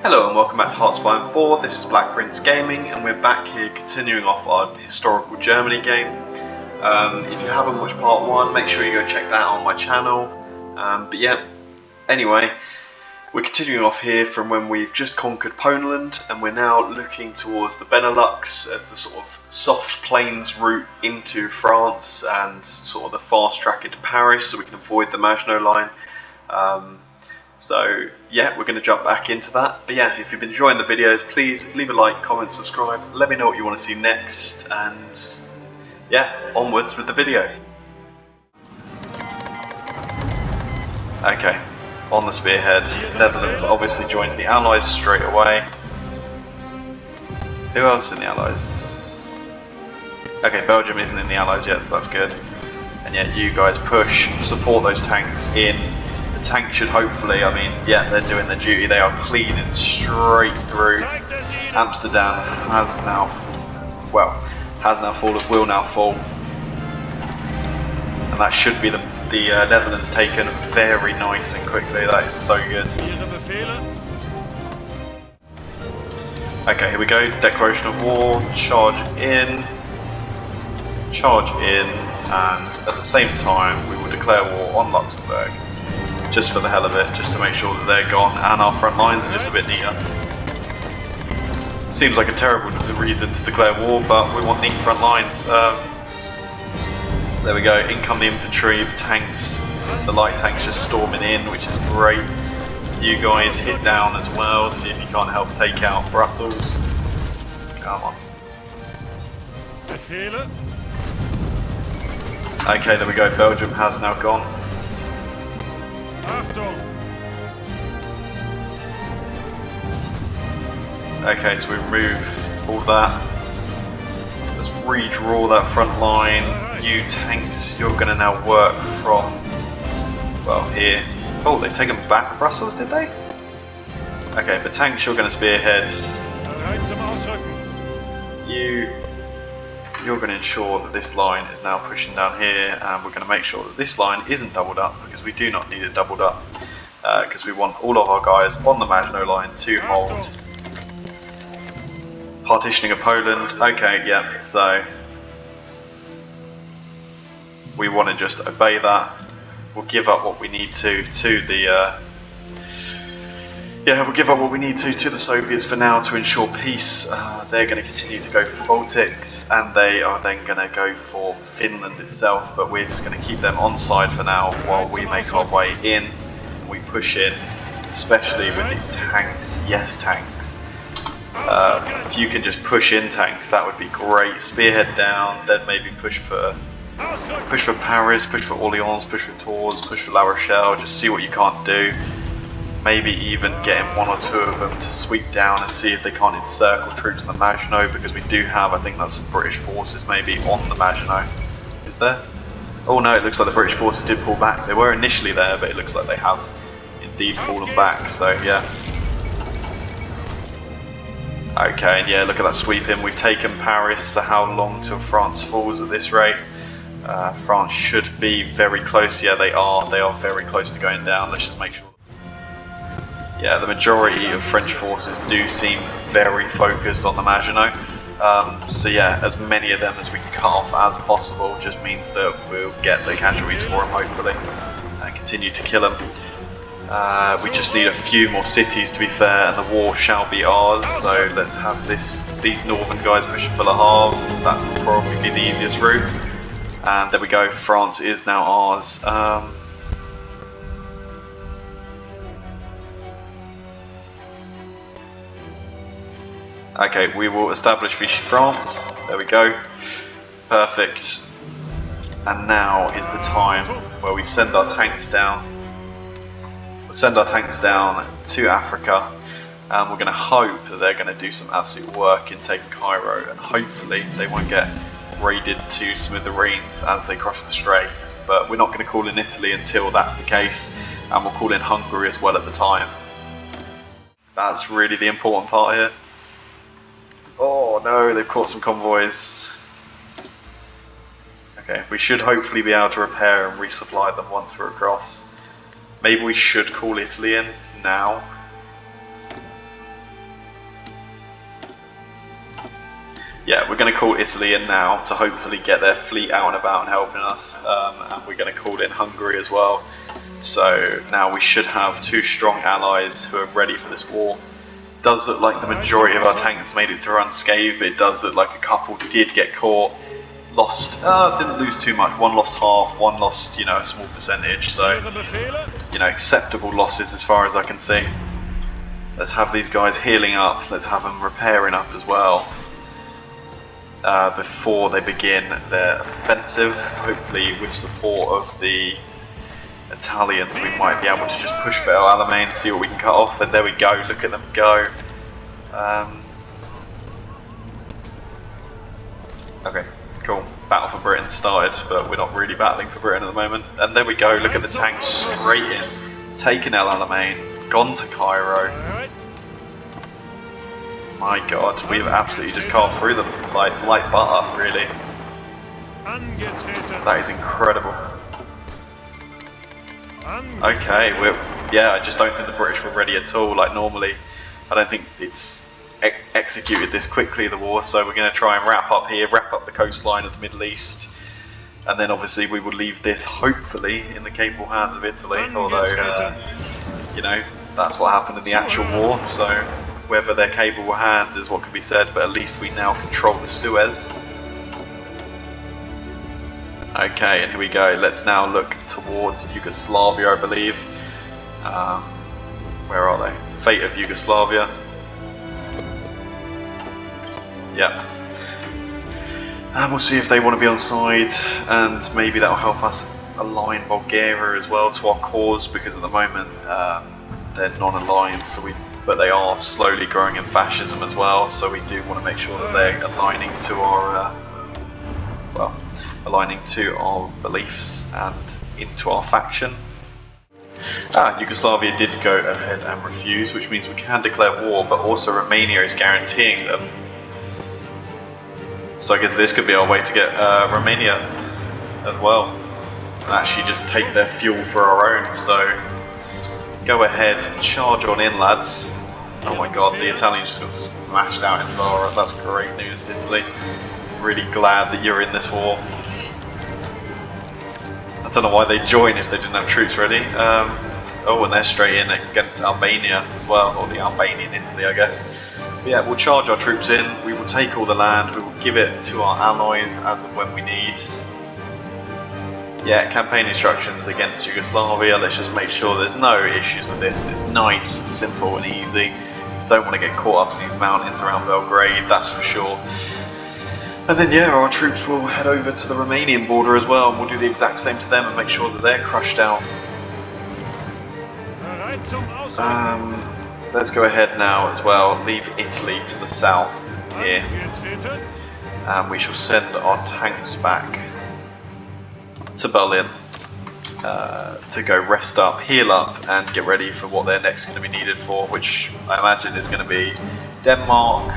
Hello and welcome back to heartsofiron 4, this is Black Prince Gaming and we're back here continuing off our historical Germany game. If you haven't watched part 1, make sure you go check that out on my channel. But yeah, anyway, we're continuing off here from when we've just conquered Poland and we're now looking towards the Benelux as the sort of soft plains route into France and sort of the fast track into Paris so we can avoid the Maginot Line. So yeah, we're going to jump back into that. But yeah, if you've been enjoying the videos, please leave a like, comment, subscribe. Let me know what you want to see next, and yeah, onwards with the video. Okay, on the spearhead, Netherlands obviously joins the Allies straight away. Who else in the Allies? Okay, Belgium isn't in the Allies yet, so that's good. And yeah, you guys push, support those tanks in. The tank should hopefully, I mean, yeah, they're doing their duty. They are cleaning straight through. Amsterdam has now, fallen, will now fall. And that should be the Netherlands taken very nice and quickly. That is so good. Okay, here we go. Declaration of war. Charge in, and at the same time, we will declare war on Luxembourg. Just for the hell of it, just to make sure that they're gone and our front lines are just a bit neater. Seems like a terrible reason to declare war, but we want neat front lines. So there we go, in come the infantry, the tanks, the light tanks just storming in, which is great. You guys hit down as well, see if you can't help take out Brussels. Come on. Okay, there we go, Belgium has now gone. Okay, so we remove all that. Let's redraw that front line. You tanks, you're going to now work from, well, here. Oh, they've taken back Brussels, did they? Okay, but tanks, you're going to spearhead. You're going to ensure that this line is now pushing down here, and we're going to make sure that this line isn't doubled up, because we do not need it doubled up, because we want all of our guys on the Maginot Line to hold. Partitioning of Poland, okay, yeah, so we want to just obey that. We'll give up what we need to the we'll give up what we need to the Soviets for now to ensure peace. They're going to continue to go for the Baltics, and they are then going to go for Finland itself, but we're just going to keep them on side for now while we make our way in. We push in, especially with these tanks. Yes, tanks. If you can just push in tanks, that would be great. Spearhead down, then maybe push for Paris, push for Orleans, push for Tours, push for La Rochelle. Just see what you can't do. Maybe even getting one or two of them to sweep down and see if they can't encircle troops in the Maginot, because we do have, I think that's some British forces maybe on the Maginot. Is there? Oh no, it looks like the British forces did pull back. They were initially there, but it looks like they have indeed fallen back, so yeah. Okay, and yeah, look at that sweep in. We've taken Paris, so how long till France falls at this rate? France should be very close. Yeah, they are very close to going down. Let's just make sure. Yeah, the majority of French forces do seem very focused on the Maginot. So yeah, as many of them as we can cut off as possible just means that we'll get the casualties for them, hopefully, and continue to kill them. We just need a few more cities, to be fair, and the war shall be ours. So let's have these northern guys pushing for Le Havre. That will probably be the easiest route. And there we go, France is now ours. Okay, we will establish Vichy France. There we go. Perfect. And now is the time where we send our tanks down. We'll send our tanks down to Africa, and we're going to hope that they're going to do some absolute work in taking Cairo, and hopefully they won't get raided to smithereens as they cross the strait. But we're not going to call in Italy until that's the case, and we'll call in Hungary as well at the time. That's really the important part here. Oh no, they've caught some convoys. Okay, we should hopefully be able to repair and resupply them once we're across. Maybe we should call Italy in now. yeah, we're going to call Italy in now to hopefully get their fleet out and about and helping us, and we're going to call in Hungary as well. So now we should have 2 strong allies who are ready for this war. Does look like the majority of our tanks made it through unscathed, but it does look like a couple did get caught. Lost, didn't lose too much. One lost half, one lost, a small percentage. So, acceptable losses as far as I can see. Let's have these guys healing up. Let's have them repairing up as well. Before they begin their offensive, hopefully with support of the Italians, we might be able to just push for El Alamein, see what we can cut off, and there we go, look at them go. Okay, cool. Battle for Britain started, but we're not really battling for Britain at the moment. And there we go, look at the tanks straight in, taken El Alamein, gone to Cairo. My god, we've absolutely just carved through them like butter, really. That is incredible. Okay, yeah, I just don't think the British were ready at all. Like normally, I don't think it's executed this quickly, the war, so we're going to try and wrap up here, wrap up the coastline of the Middle East, and then obviously we will leave this, hopefully, in the capable hands of Italy, although, that's what happened in the actual war, so whether they're capable hands is what can be said, but at least we now control the Suez. Okay, and here we go. Let's now look towards Yugoslavia, I believe. Where are they? Fate of Yugoslavia. Yep. And we'll see if they want to be on side, and maybe that will help us align Bulgaria as well to our cause, because at the moment they're non-aligned, but they are slowly growing in fascism as well, so we do want to make sure that they're aligning to our aligning to our beliefs and into our faction. Yugoslavia did go ahead and refuse, which means we can declare war, but also Romania is guaranteeing them. So I guess this could be our way to get Romania as well, and actually just take their fuel for our own. So go ahead, charge on in, lads. Oh my god, the Italians just got smashed out in Zara. That's great news, Italy. Really glad that you're in this war. I don't know why they joined if they didn't have troops ready. Oh, and they're straight in against Albania as well, or the Albanian Italy, I guess. But yeah, we'll charge our troops in, we will take all the land, we will give it to our allies as and when we need. Yeah, campaign instructions against Yugoslavia. Let's just make sure there's no issues with this. It's nice, simple and easy. Don't want to get caught up in these mountains around Belgrade, that's for sure. And then yeah, our troops will head over to the Romanian border as well, and we'll do the exact same to them and make sure that they're crushed out. Let's go ahead now as well, leave Italy to the south here, and we shall send our tanks back to Berlin to go rest up, heal up, and get ready for what they're next going to be needed for, which I imagine is going to be Denmark,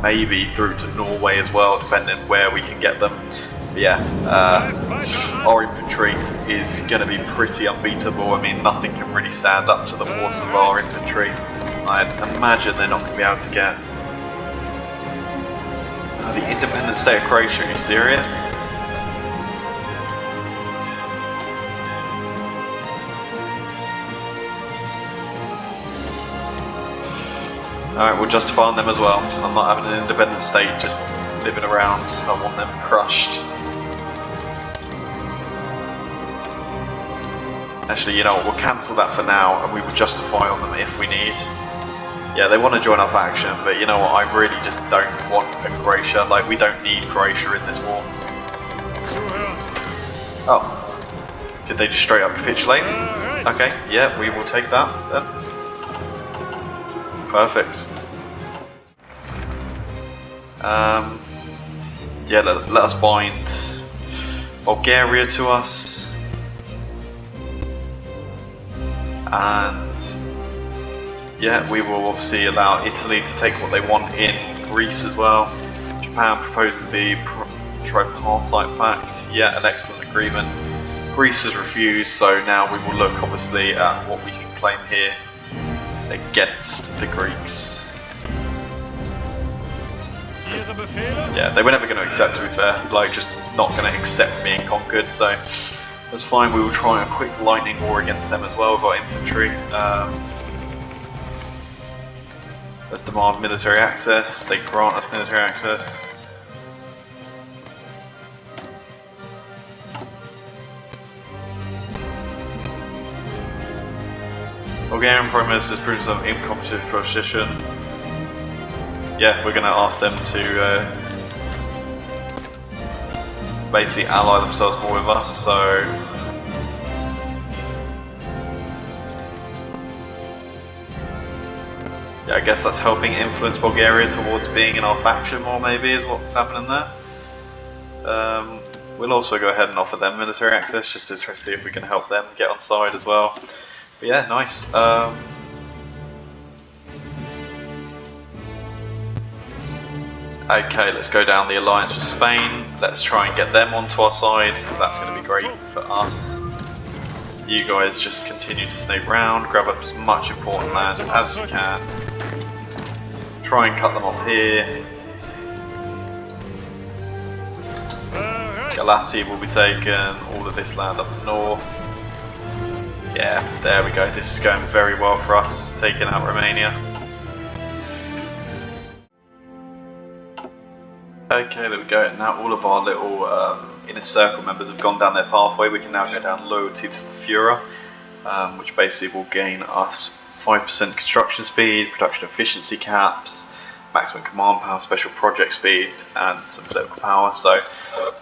maybe through to Norway as well, depending where we can get them. But yeah, our infantry is going to be pretty unbeatable. I mean, nothing can really stand up to the force of our infantry. I imagine they're not going to be able to get the independent state of Croatia. Are you serious? Alright, we'll justify on them as well. I'm not having an independent state just living around. I want them crushed. Actually, you know what, we'll cancel that for now and we will justify on them if we need. Yeah, they want to join our faction, but you know what, I really just don't want a Croatia. Like, we don't need Croatia in this war. Oh. Did they just straight up capitulate? Okay, yeah, we will take that then. Perfect. Yeah, let us bind Bulgaria to us, and yeah, we will obviously allow Italy to take what they want in Greece as well. Japan proposes the tripartite pact. Yeah, an excellent agreement. Greece has refused, so now we will look obviously at what we can claim here against the Greeks. Yeah, they were never going to accept, to be fair. Like, just not going to accept being conquered, so that's fine. We will try a quick lightning war against them as well with our infantry. Let's demand military access. They grant us military access. Bulgarian Prime Minister has proven some incompetent position. Yeah, we're going to ask them to basically ally themselves more with us, so yeah, I guess that's helping influence Bulgaria towards being in our faction more, maybe, is what's happening there. We'll also go ahead and offer them military access just to try to see if we can help them get on side as well. But yeah, nice. Okay, let's go down the alliance with Spain. Let's try and get them onto our side, because that's going to be great for us. You guys just continue to sneak around, grab up as much important land as you can. Try and cut them off here. Galati will be taken, all of this land up north. Yeah, there we go. This is going very well for us, taking out Romania. Okay, there we go. Now all of our little inner circle members have gone down their pathway. We can now go down loyalty to the Führer, which basically will gain us 5% construction speed, production efficiency caps, maximum command power, special project speed, and some political power. So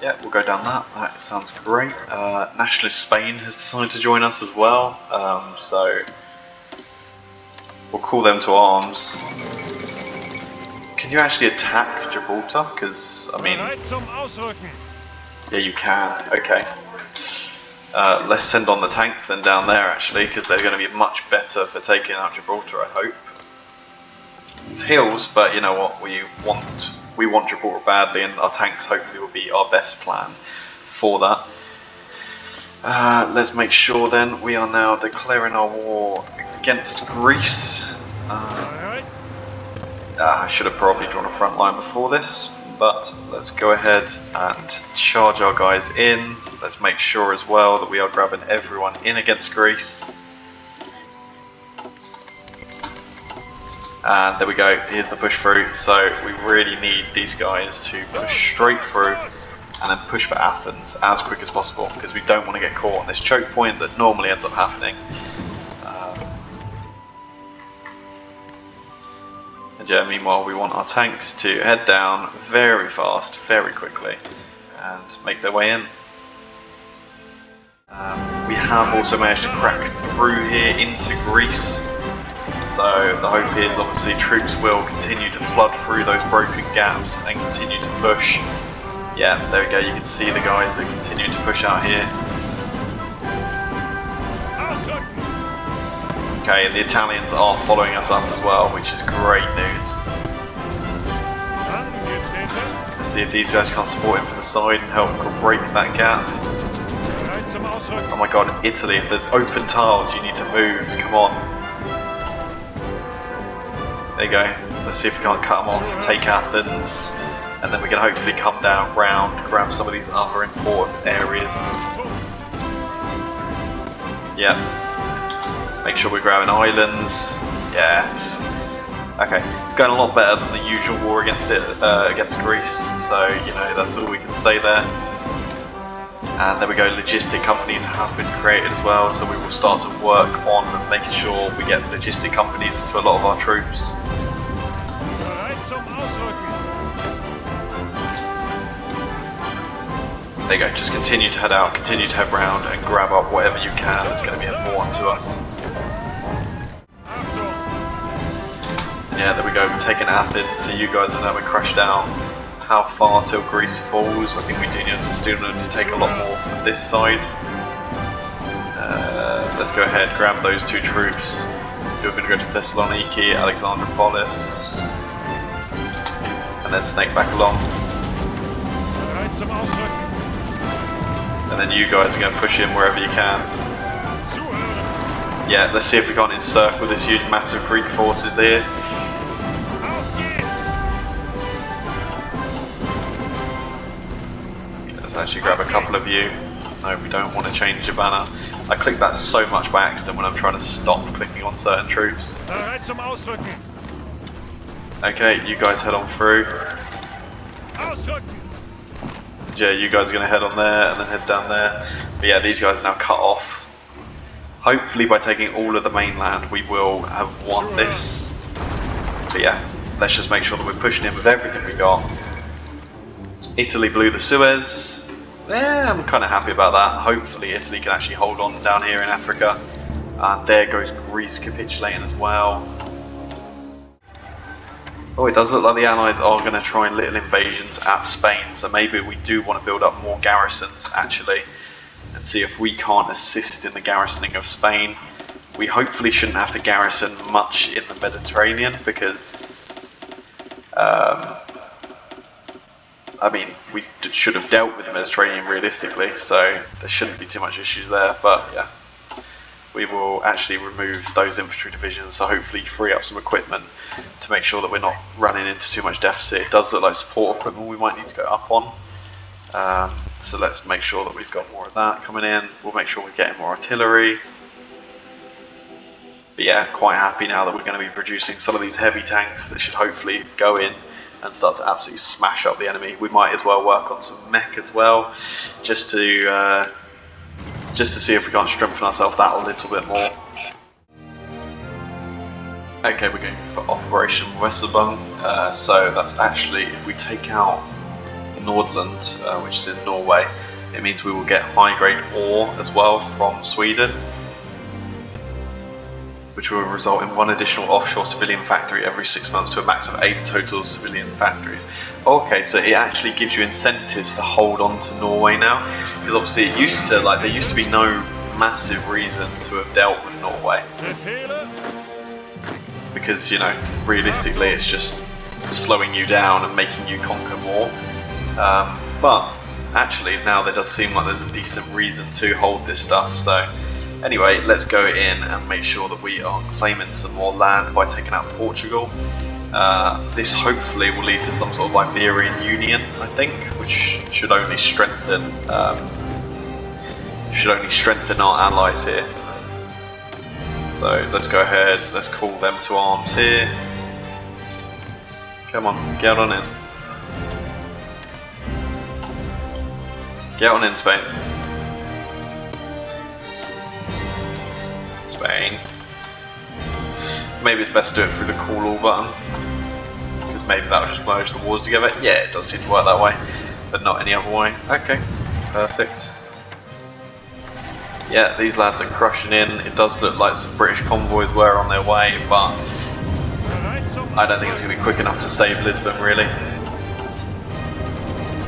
yeah, we'll go down that. That sounds great. Nationalist Spain has decided to join us as well, so we'll call them to arms. Can you actually attack Gibraltar? Because, I mean, yeah, you can. Okay. Let's send on the tanks then down there, actually, because they're going to be much better for taking out Gibraltar, I hope. It's hills, but you know what? We want Gibraltar badly, and our tanks hopefully will be our best plan for that. Let's make sure then we are now declaring our war against Greece. I should have probably drawn a front line before this, but let's go ahead and charge our guys in. Let's make sure as well that we are grabbing everyone in against Greece. And there we go, here's the push through. So we really need these guys to push straight through and then push for Athens as quick as possible, because we don't want to get caught on this choke point that normally ends up happening. Yeah, meanwhile we want our tanks to head down very fast, very quickly, and make their way in. We have also managed to crack through here into Greece, so the hope is obviously troops will continue to flood through those broken gaps and continue to push. Yeah, there we go, you can see the guys that continue to push out here. Okay, and the Italians are following us up as well, which is great news. Let's see if these guys can't support him from the side and help break that gap. Oh my god, Italy, if there's open tiles you need to move, come on. There you go, let's see if we can't cut them off, take Athens, and then we can hopefully come down round, grab some of these other important areas. Yeah. Make sure we're grabbing islands. Yes. Okay, it's going a lot better than the usual war against Greece. So you know that's all we can say there. And there we go. Logistic companies have been created as well, so we will start to work on making sure we get logistic companies into a lot of our troops. There you go. Just continue to head out, continue to head round, and grab up whatever you can that's going to be important to us. Yeah, there we go, we're taking Athens, so you guys are now crushed down. How far till Greece falls? I think we do need to take a lot more from this side. Let's go ahead, grab those two troops. We're going to go to Thessaloniki, Alexandropolis, and then snake back along. And then you guys are going to push in wherever you can. Yeah, let's see if we can't encircle this huge massive Greek forces here. actually grab a couple of you. No, we don't want to change your banner. I click that so much by accident when I'm trying to stop clicking on certain troops. Okay, you guys head on through. Yeah, you guys are going to head on there and then head down there. But yeah, these guys are now cut off. Hopefully by taking all of the mainland we will have won this. But yeah, let's just make sure that we're pushing in with everything we got. Italy blew the Suez. Yeah, I'm kind of happy about that. Hopefully Italy can actually hold on down here in Africa. And there goes Greece capitulating as well. Oh, it does look like the Allies are going to try little invasions at Spain, so maybe we do want to build up more garrisons actually and see if we can't assist in the garrisoning of Spain. We hopefully shouldn't have to garrison much in the Mediterranean because I mean, we should have dealt with the Mediterranean realistically, so there shouldn't be too much issues there, but yeah. We will actually remove those infantry divisions, so hopefully free up some equipment to make sure that we're not running into too much deficit. It does look like support equipment we might need to go up on. So let's make sure that we've got more of that coming in. We'll make sure we're getting more artillery. But yeah, quite happy now that we're going to be producing some of these heavy tanks that should hopefully go in and start to absolutely smash up the enemy. We might as well work on some mech as well, just to see if we can't strengthen ourselves that a little bit more. Okay, we're going for Operation Westerbank. So that's actually, if we take out Nordland, which is in Norway, it means we will get high-grade ore as well from Sweden, which will result in one additional offshore civilian factory every 6 months to a max of 8 total civilian factories. Okay, so it actually gives you incentives to hold on to Norway now, because obviously it used to, like, there used to be no massive reason to have dealt with Norway, because, you know, realistically it's just slowing you down and making you conquer more. But actually now there does seem like there's a decent reason to hold this stuff. So anyway, let's go in and make sure that we are claiming some more land by taking out Portugal. This hopefully will lead to some sort of Iberian Union, I think, which should only strengthen our allies here. So let's go ahead, let's call them to arms here. Come on, get on in. Get on in, Spain. Spain. Maybe it's best to do it through the call all button, because maybe that will just merge the wars together. Yeah, it does seem to work that way, but not any other way. Okay, perfect. Yeah, these lads are crushing in. It does look like some British convoys were on their way, but I don't think it's going to be quick enough to save Lisbon, really.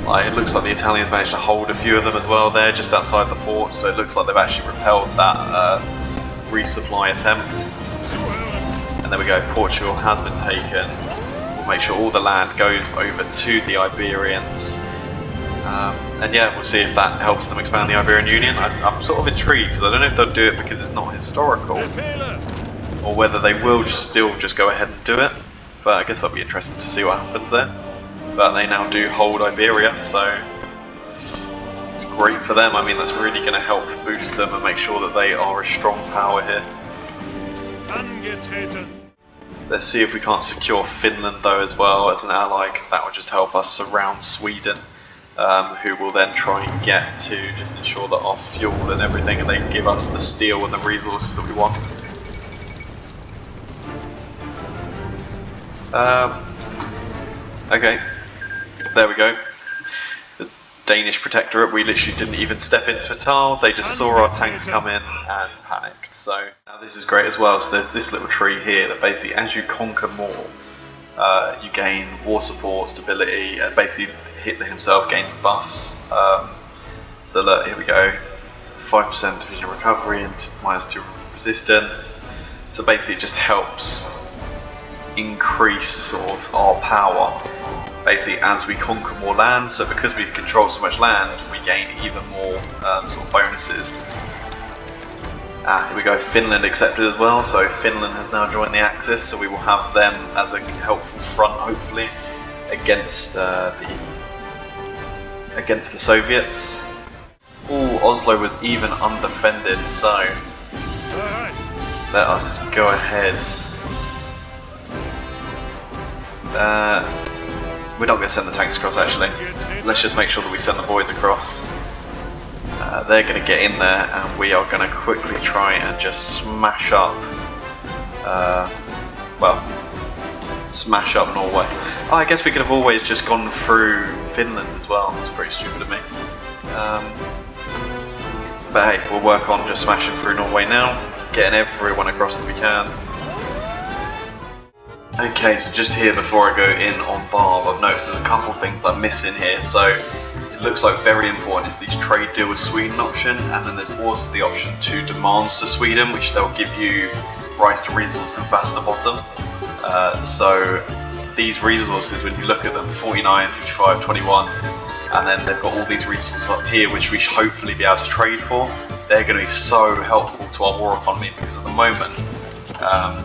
Like, it looks like the Italians managed to hold a few of them as well there, just outside the port, so it looks like they've actually repelled that resupply attempt. And there we go, Portugal has been taken. We'll make sure all the land goes over to the Iberians. And yeah, we'll see if that helps them expand the Iberian Union. I'm sort of intrigued, because I don't know if they'll do it because it's not historical, or whether they will still just go ahead and do it. But I guess that'll be interesting to see what happens there. But they now do hold Iberia, so it's great for them. I mean, that's really going to help boost them and make sure that they are a strong power here. Let's see if we can't secure Finland though as well as an ally, because that will just help us surround Sweden, who will then try and get to just ensure that our fuel and everything, and they give us the steel and the resources that we want. Okay, there we go. The Danish protectorate, we literally didn't even step into a tile, they just saw our tanks come in and panicked. So now this is great as well. So there's this little tree here that basically, as you conquer more, you gain war support, stability, and basically Hitler himself gains buffs. So look, here we go, 5% division recovery and -2 resistance. So basically it just helps increase sort of our power basically as we conquer more land. So because we control so much land, we gain even more sort of bonuses. Here we go, Finland accepted as well, so Finland has now joined the Axis, so we will have them as a helpful front hopefully against against the Soviets. Ooh, Oslo was even undefended, so let us go ahead. We're not going to send the tanks across actually. Let's just make sure that we send the boys across. They're going to get in there and we are going to quickly try and just smash up, smash up Norway. Oh, I guess we could have always just gone through Finland as well. That's pretty stupid of me. But hey, we'll work on just smashing through Norway now, getting everyone across that we can. Okay, so just here before I go in on Barb, I've noticed there's a couple things that I'm missing here. So it looks like very important is these trade deal with Sweden option, and then there's also the option to demands to Sweden, which they'll give you rights to resources in Västerbotten. So these resources, when you look at them, 49, 55, 21, and then they've got all these resources up here which we should hopefully be able to trade for. They're going to be so helpful to our war economy, because at the moment,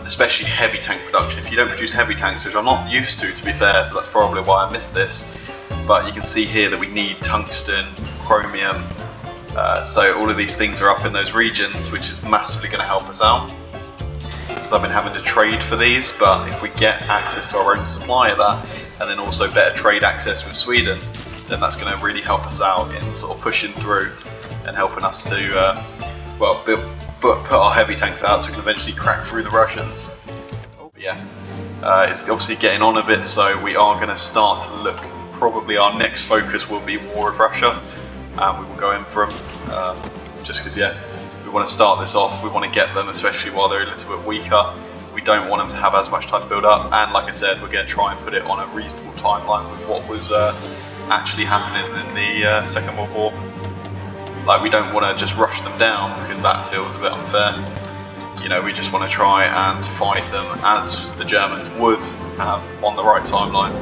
especially heavy tank production, if you don't produce heavy tanks, which I'm not used to be fair, so that's probably why I missed this, but you can see here that we need tungsten, chromium, so all of these things are up in those regions, which is massively going to help us out. Because I've been having to trade for these, but if we get access to our own supply of that, and then also better trade access with Sweden, then that's going to really help us out in sort of pushing through and helping us to, put our heavy tanks out so we can eventually crack through the Russians. But yeah, it's obviously getting on a bit, so we are going to start to look, probably our next focus will be war with Russia, and we will go in for them, just because, yeah, we want to start this off, we want to get them, especially while they're a little bit weaker. We don't want them to have as much time to build up, and like I said, we're going to try and put it on a reasonable timeline with what was actually happening in the Second World War. Like, we don't want to just rush them down, because that feels a bit unfair. You know, we just want to try and fight them as the Germans would on the right timeline.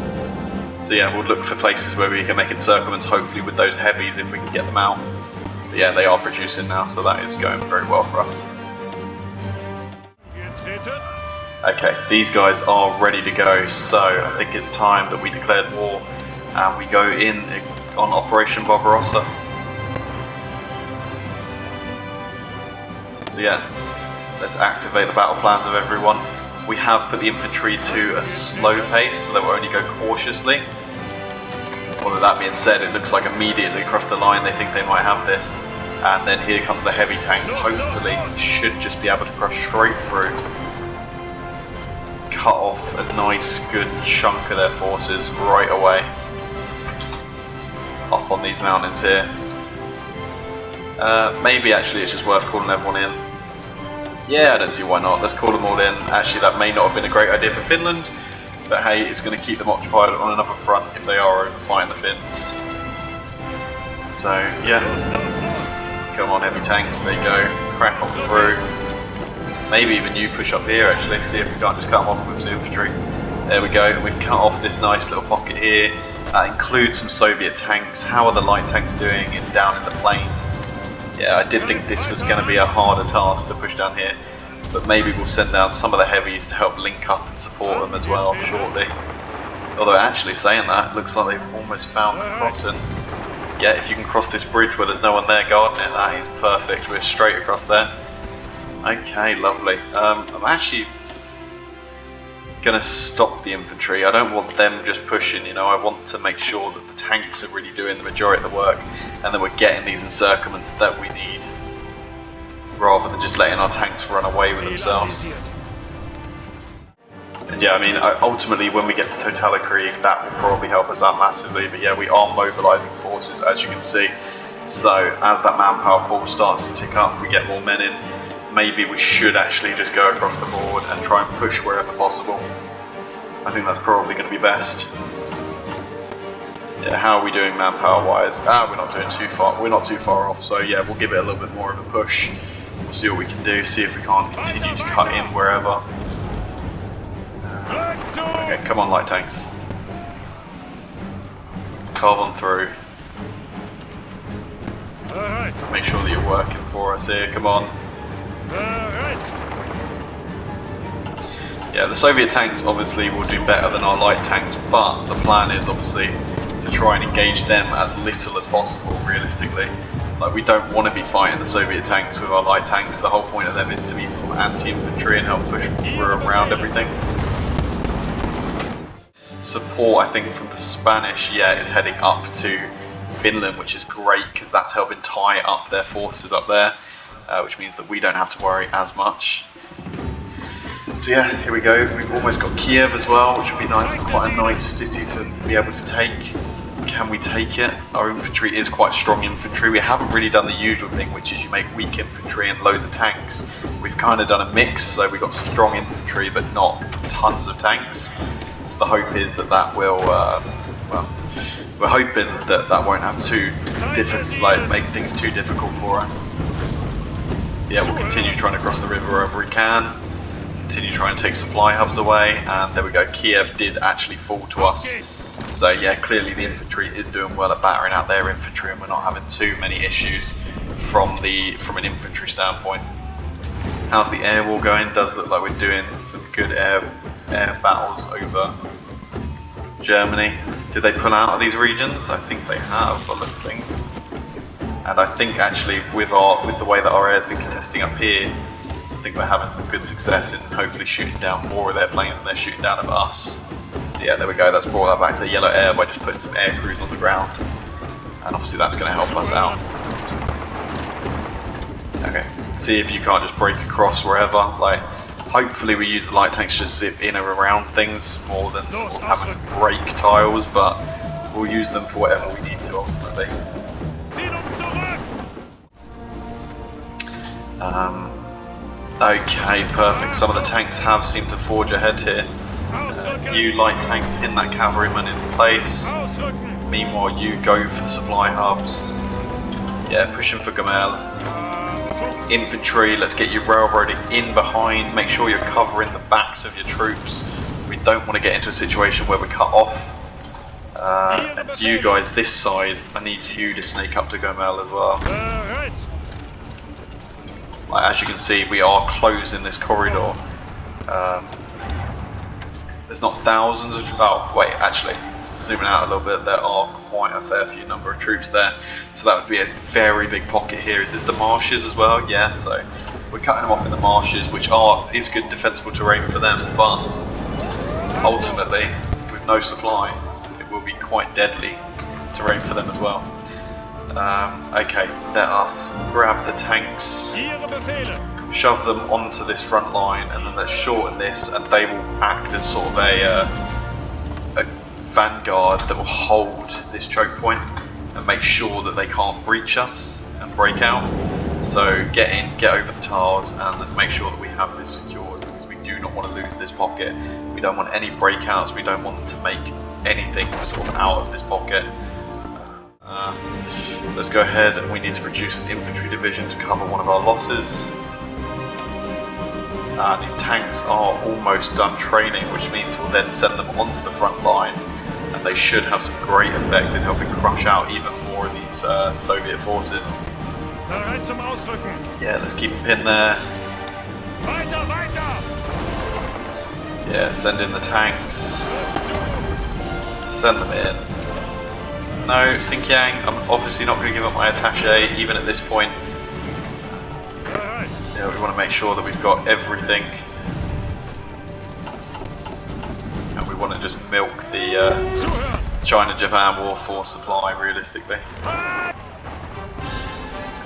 So yeah, we'll look for places where we can make encirclements, hopefully with those heavies if we can get them out. But yeah, they are producing now, so that is going very well for us. Okay, these guys are ready to go, so I think it's time that we declared war and we go in on Operation Barbarossa. So yeah, let's activate the battle plans of everyone. We have put the infantry to a slow pace, so they will only go cautiously. Although that being said, it looks like immediately across the line they think they might have this. And then here comes the heavy tanks, hopefully should just be able to cross straight through. Cut off a nice good chunk of their forces right away. Up on these mountains here. Maybe actually it's just worth calling everyone in. Yeah, I don't see why not. Let's call them all in. Actually, that may not have been a great idea for Finland, but hey, it's going to keep them occupied on another front if they are fighting the Finns. So yeah, come on heavy tanks, there you go, crack on through. Maybe even you push up here actually, see if we can't just cut them off with some infantry. There we go, we've cut off this nice little pocket here. That includes some Soviet tanks. How are the light tanks doing down in the plains? Yeah, I did think this was going to be a harder task to push down here, but maybe we'll send down some of the heavies to help link up and support them as well shortly. Although actually saying that, it looks like they've almost found the crossing. Yeah, if you can cross this bridge where there's no one there guarding it, that is perfect. We're straight across there. Okay, lovely. I'm actually going to stop the infantry. I don't want them just pushing, you know, I want to make sure that the tanks are really doing the majority of the work and that we're getting these encirclements that we need, rather than just letting our tanks run away with themselves. And yeah, I mean, ultimately when we get to Totalkrieg, that will probably help us out massively, but yeah, we are mobilising forces, as you can see. So as that manpower pool starts to tick up, we get more men in. Maybe we should actually just go across the board and try and push wherever possible. I think that's probably going to be best. Yeah, how are we doing manpower wise? We're not doing too far. We're not too far off. So yeah, we'll give it a little bit more of a push. We'll see what we can do. See if we can't continue to cut in wherever. Okay, come on, light tanks. Carve on through. Make sure that you're working for us here. Come on. Yeah, the Soviet tanks obviously will do better than our light tanks, but the plan is obviously to try and engage them as little as possible, realistically. Like, we don't want to be fighting the Soviet tanks with our light tanks. The whole point of them is to be sort of anti-infantry and help push through around everything. Support, I think, from the Spanish, is heading up to Finland, which is great because that's helping tie up their forces up there, which means that we don't have to worry as much. So yeah, here we go. We've almost got Kiev as well, which would be quite a nice city to be able to take. Can we take it? Our infantry is quite strong infantry. We haven't really done the usual thing, which is you make weak infantry and loads of tanks. We've kind of done a mix, so we've got strong infantry but not tons of tanks. So the hope is that that will, well, we're hoping that that won't have make things too difficult for us. Yeah, we'll continue trying to cross the river wherever we can. Continue trying to take supply hubs away, and there we go. Kiev did actually fall to us. So yeah, clearly the infantry is doing well at battering out their infantry, and we're not having too many issues from an infantry standpoint. How's the air war going? Does look like we're doing some good air battles over Germany. Did they pull out of these regions? I think they have, by looks of things. And I think actually with the way that our air's been contesting up here, I think we're having some good success in hopefully shooting down more of their planes than they're shooting down at us. So yeah, there we go, that's brought that back to yellow air by just putting some air crews on the ground. And obviously that's going to help us out. Okay, see if you can't just break across wherever. Like, hopefully we use the light tanks to just zip in or around things more than sort of having to break tiles, but we'll use them for whatever we need to ultimately. Okay, perfect. Some of the tanks have seemed to forge ahead here. You light tank, pin that cavalryman in place. Meanwhile, you go for the supply hubs. Yeah, pushing for Gamel. Infantry, let's get you railroading in behind. Make sure you're covering the backs of your troops. We don't want to get into a situation where we're cut off. And you guys this side, I need you to snake up to Gamel as well. As you can see, we are closing this corridor. There's not thousands of... oh, wait, actually, zooming out a little bit, there are quite a fair few number of troops there. So that would be a very big pocket here. Is this the marshes as well? Yeah, so we're cutting them off in the marshes, which is good defensible terrain for them, but ultimately, with no supply, it will be quite deadly terrain for them as well. Okay, let us grab the tanks, shove them onto this front line, and then let's shorten this, and they will act as sort of a vanguard that will hold this choke point and make sure that they can't breach us and break out. So get in, get over the tiles, and let's make sure that we have this secured, because we do not want to lose this pocket. We don't want any breakouts, we don't want them to make anything sort of out of this pocket. Let's go ahead, and we need to produce an infantry division to cover one of our losses. These tanks are almost done training, which means we'll then send them onto the front line, and they should have some great effect in helping crush out even more of these Soviet forces. Yeah, let's keep them pinned there. Yeah, send in the tanks. Send them in. No, Xinjiang, I'm obviously not going to give up my attaché even at this point. Yeah, we want to make sure that we've got everything. And we want to just milk the China-Japan War for supply, realistically.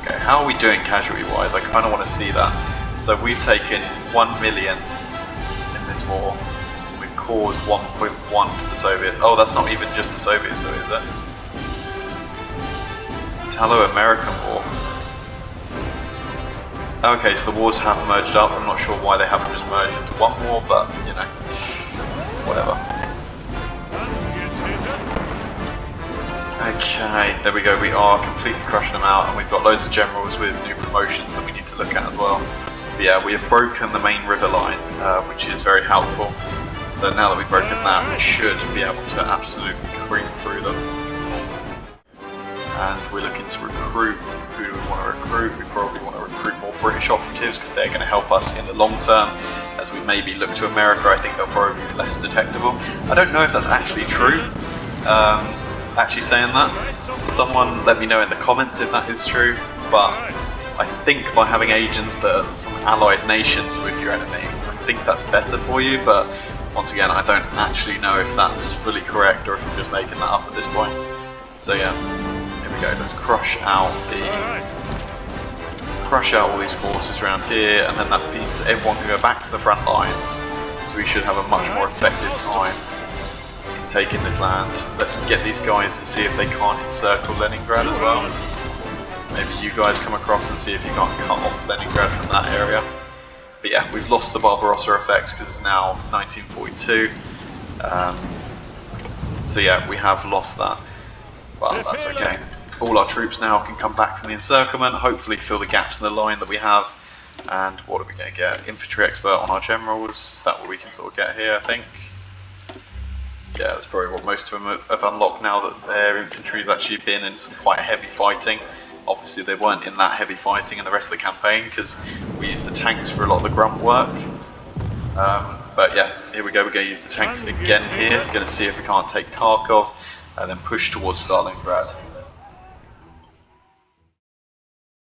Okay, how are we doing casualty-wise? I kind of want to see that. So we've taken 1 million in this war. We've caused 1.1 to the Soviets. Oh, that's not even just the Soviets though, is it? Italo-American War. Okay, so the wars have merged up. I'm not sure why they haven't just merged into one war, but you know, whatever. Okay, there we go. We are completely crushing them out, and we've got loads of generals with new promotions that we need to look at as well. But yeah, we have broken the main river line, which is very helpful. So now that we've broken that, we should be able to absolutely cream through them. And we're looking to recruit. Who do we want to recruit? We probably want to recruit more British operatives, because they're going to help us in the long term. As we maybe look to America, I think they'll probably be less detectable. I don't know if that's actually true. actually saying that. Someone let me know in the comments if that is true, but I think by having agents that are from allied nations with your enemy, I think that's better for you, but once again, I don't actually know if that's fully correct or if I'm just making that up at this point. So yeah, here we go, let's crush out all these forces around here, and then that means everyone can go back to the front lines, so we should have a much more effective time in taking this land. Let's get these guys to see if they can't encircle Leningrad as well. Maybe you guys come across and see if you can't cut off Leningrad from that area. But yeah, we've lost the Barbarossa effects because it's now 1942. So yeah, we have lost that, but that's okay. All our troops now can come back from the encirclement, hopefully fill the gaps in the line that we have. And what are we going to get? Infantry expert on our generals. Is that what we can sort of get here, I think? Yeah, that's probably what most of them have unlocked now that their infantry has actually been in some quite heavy fighting. Obviously they weren't in that heavy fighting in the rest of the campaign because we used the tanks for a lot of the grunt work. But yeah, here we go, we're going to use the tanks again here. We're going to see if we can't take Kharkov and then push towards Stalingrad.